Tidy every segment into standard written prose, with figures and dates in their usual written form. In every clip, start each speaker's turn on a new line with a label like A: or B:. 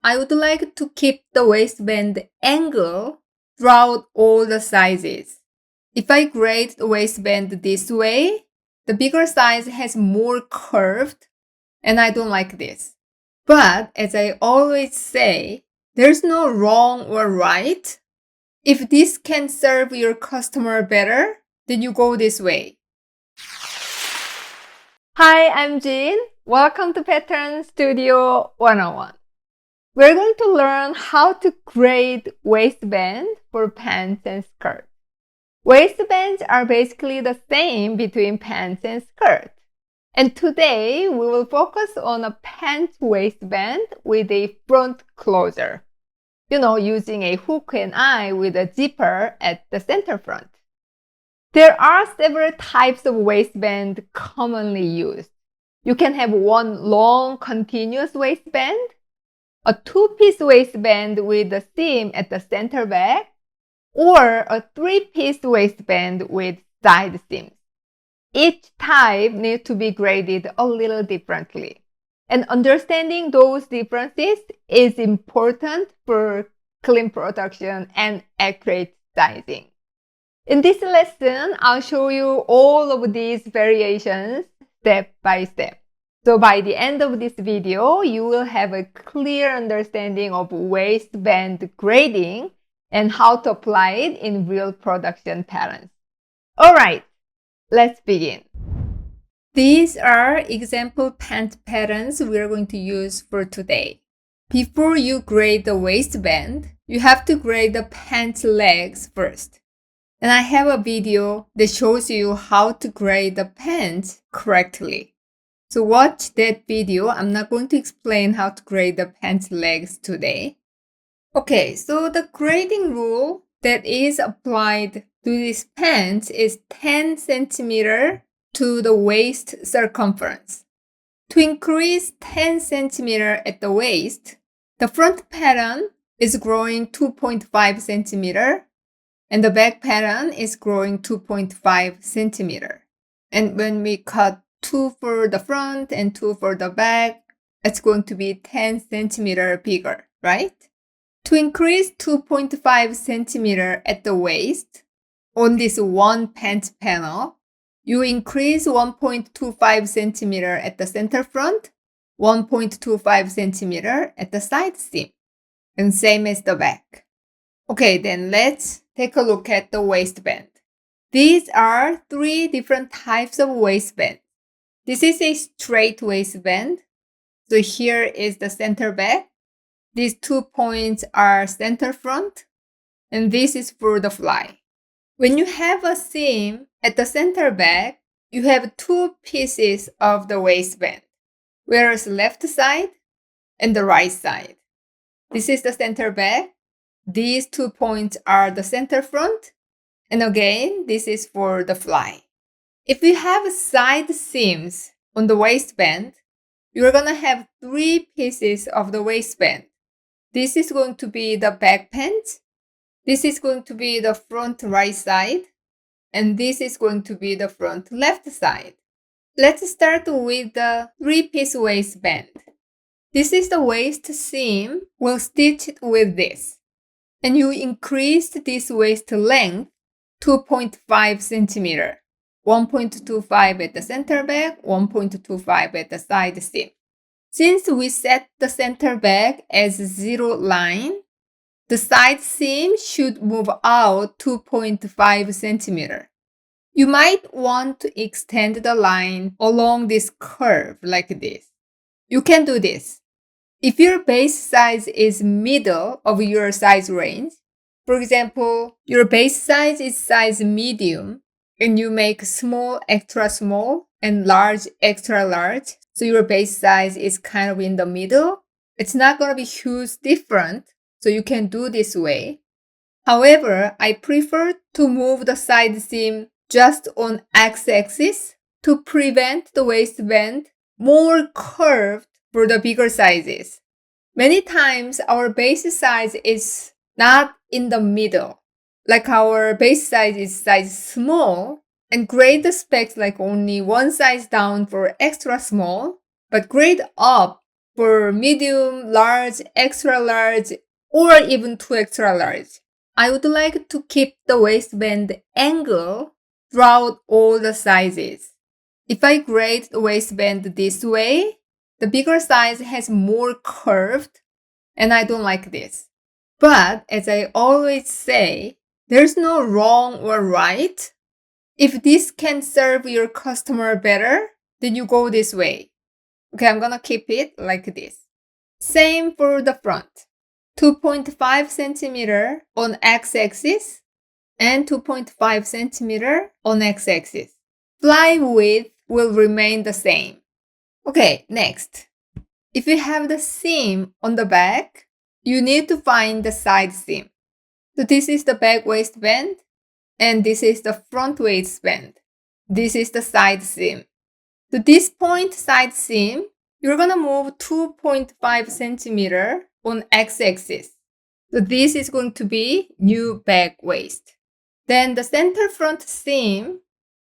A: I would like to keep the waistband angle throughout all the sizes. If I grade the waistband this way, the bigger size has more curved, and I don't like this. But as I always say, there's no wrong or right. If this can serve your customer better, then you go this way. Hi, I'm Jean. Welcome to Pattern Studio 101. We're going to learn how to grade waistband for pants and skirts. Waistbands are basically the same between pants and skirts. And today we will focus on a pants waistband with a front closer. Using a hook and eye with a zipper at the center front. There are several types of waistband commonly used. You can have one long continuous waistband, a two-piece waistband with a seam at the center back, or a three-piece waistband with side seams. Each type needs to be graded a little differently. And understanding those differences is important for clean production and accurate sizing. In this lesson, I'll show you all of these variations step by step. So by the end of this video, you will have a clear understanding of waistband grading and how to apply it in real production patterns. Alright, let's begin. These are example pant patterns we are going to use for today. Before you grade the waistband, you have to grade the pant legs first. And I have a video that shows you how to grade the pants correctly. So watch that video. I'm not going to explain how to grade the pant legs today. Okay, so the grading rule that is applied to this pants is 10 centimeter to the waist circumference. To increase 10 centimeter at the waist, the front pattern is growing 2.5 centimeter and the back pattern is growing 2.5 centimeter. And when we cut 2 for the front and 2 for the back, it's going to be 10 centimeter bigger, right? To increase 2.5 centimeter at the waist, on this one pant panel, you increase 1.25 centimeter at the center front, 1.25 centimeter at the side seam, and same as the back. Okay, then let's take a look at the waistband. These are 3 different types of waistband. This is a straight waistband. So here is the center back. These 2 points are center front, and this is for the fly. When you have a seam at the center back, you have 2 pieces of the waistband, whereas left side and the right side. This is the center back. These 2 points are the center front, and again, this is for the fly. If you have side seams on the waistband, you're gonna have 3 pieces of the waistband. This is going to be the back pants. This is going to be the front right side. And this is going to be the front left side. Let's start with the 3-piece waistband. This is the waist seam. We'll stitch it with this. And you increase this waist length 2.5 centimeter. 1.25 at the center back, 1.25 at the side seam. Since we set the center back as 0 line, the side seam should move out 2.5 centimeter. You might want to extend the line along this curve like this. You can do this. If your base size is middle of your size range, for example, your base size is size medium, and you make small extra small and large extra large, so your base size is kind of in the middle, it's not going to be huge different, so you can do this way. However, I prefer to move the side seam just on x-axis to prevent the waistband more curved for the bigger sizes. Many times our base size is not in the middle. Like our base size is size small, and grade the specs like only one size down for extra small, but grade up for medium, large, extra large, or even 2 extra large. I would like to keep the waistband angle throughout all the sizes. If I grade the waistband this way, the bigger size has more curved, and I don't like this. But as I always say, there's no wrong or right. If this can serve your customer better, then you go this way. Okay, I'm gonna keep it like this. Same for the front. 2.5 centimeter on x-axis and 2.5 centimeter on x-axis. Fly width will remain the same. Okay, next. If you have the seam on the back, you need to find the side seam. So this is the back waistband, and this is the front waistband. This is the side seam. So this point side seam, you're gonna move 2.5 centimeter on x-axis. So this is going to be new back waist. Then the center front seam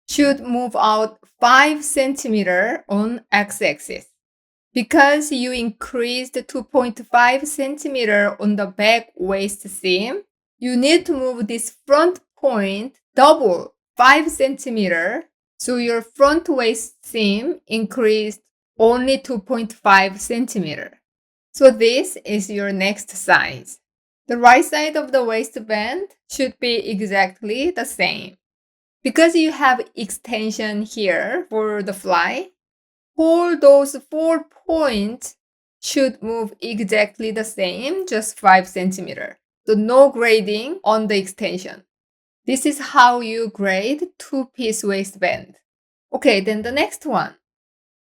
A: should move out 5 centimeter on x-axis. Because you increased 2.5 centimeter on the back waist seam, you need to move this front point double 5 centimeter. So your front waist seam increased only 2.5 centimeter. So this is your next size. The right side of the waistband should be exactly the same. Because you have extension here for the fly, all those 4 points should move exactly the same, just 5 centimeter. So no grading on the extension. This is how you grade 2-piece waistband. Okay, then the next one.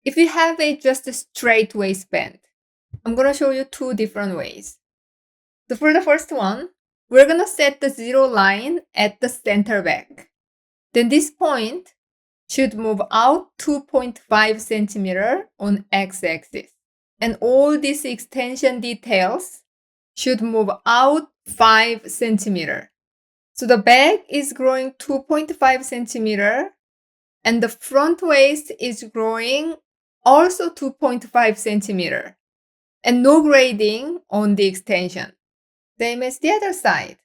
A: If you have a just a straight waistband, I'm gonna show you 2 different ways. So for the first one, we're gonna set the 0 line at the center back. Then this point should move out 2.5 centimeter on x-axis. And all these extension details should move out 5 centimeter. So the back is growing 2.5 centimeter and the front waist is growing also 2.5 centimeter. And no grading on the extension. Same as the other side.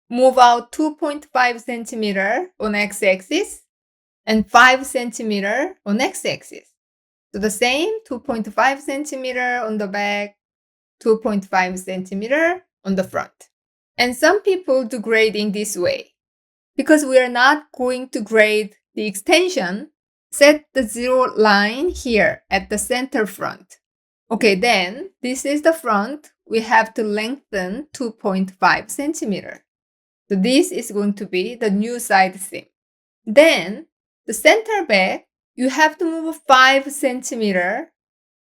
A: Move out 2.5 centimeter on x-axis and 5 centimeter on x-axis. So the same 2.5 centimeter on the back, 2.5 centimeter on the front. And some people do grading this way. Because we are not going to grade the extension, set the 0 line here at the center front. Okay, then this is the front. We have to lengthen 2.5 centimeter. So this is going to be the new side seam. Then the center back, you have to move 5 centimeter.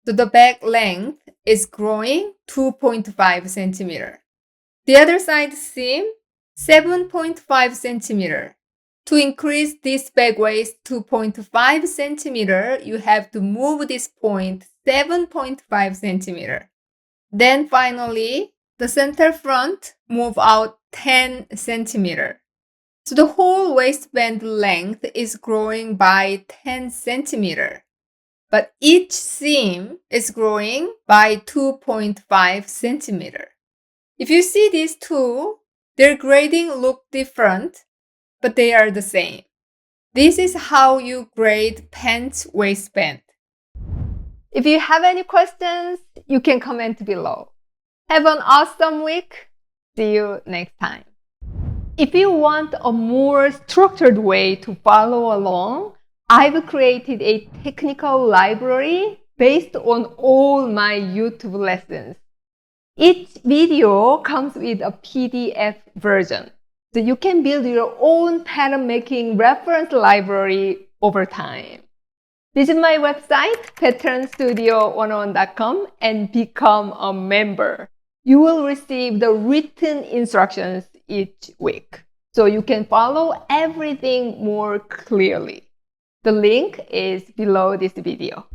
A: So the back length is growing 2.5 centimeter. The other side seam, 7.5 centimeter. To increase this back waist 2.5 centimeter, you have to move this point 7.5 centimeter. Then finally, the center front move out 10 centimeter. So the whole waistband length is growing by 10 centimeter. But each seam is growing by 2.5 centimeter. If you see these two, their grading look different, but they are the same. This is how you grade Pant waistband. If you have any questions, you can comment below. Have an awesome week. See you next time. If you want a more structured way to follow along, I've created a technical library based on all my YouTube lessons. Each video comes with a PDF version, so you can build your own pattern making reference library over time. Visit my website, patternstudio101.com, and become a member. You will receive the written instructions each week, so you can follow everything more clearly. The link is below this video.